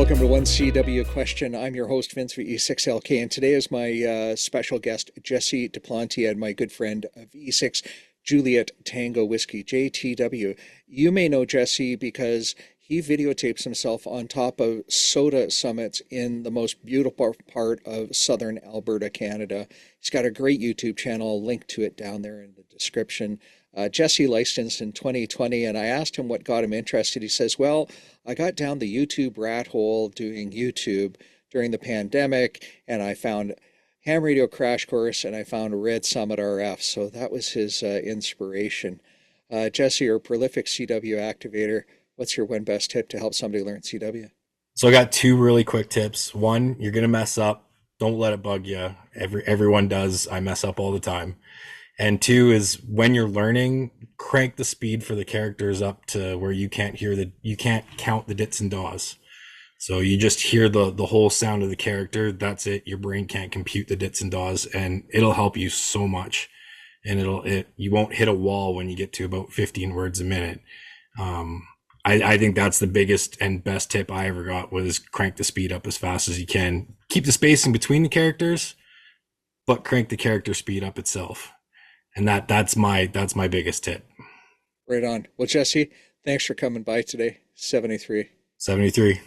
Welcome to 1CW Question. I'm your host, Vince VE6LK, and today is my special guest, Jesse Deplonty, and my good friend, VE6 Juliet Tango Whiskey, JTW. You may know Jesse because he videotapes himself on top of soda summits in the most beautiful part of southern Alberta, Canada. He's got a great YouTube channel. I'll link to it down there in the description. Jesse licensed in 2020, and I asked him what got him interested. He says, well, I got down the YouTube rat hole doing YouTube during the pandemic, and I found Ham Radio Crash Course, and I found Red Summit RF. So that was his inspiration. Jesse, you're a prolific CW activator. What's your one best tip to help somebody learn CW? So I got two really quick tips. One, you're gonna mess up. Don't let it bug you. Everyone does. I mess up all the time. And two is when you're learning, crank the speed for the characters up to where you can't count the dits and daws. So you just hear the whole sound of the character. That's it. Your brain can't compute the dits and daws, and it'll help you so much. And you won't hit a wall when you get to about 15 words a minute. I think that's the biggest and best tip I ever got was crank the speed up as fast as you can. Keep the spacing between the characters, but crank the character speed up itself. And that's my biggest tip. Right on. Well, Jesse, thanks for coming by today. 73. 73.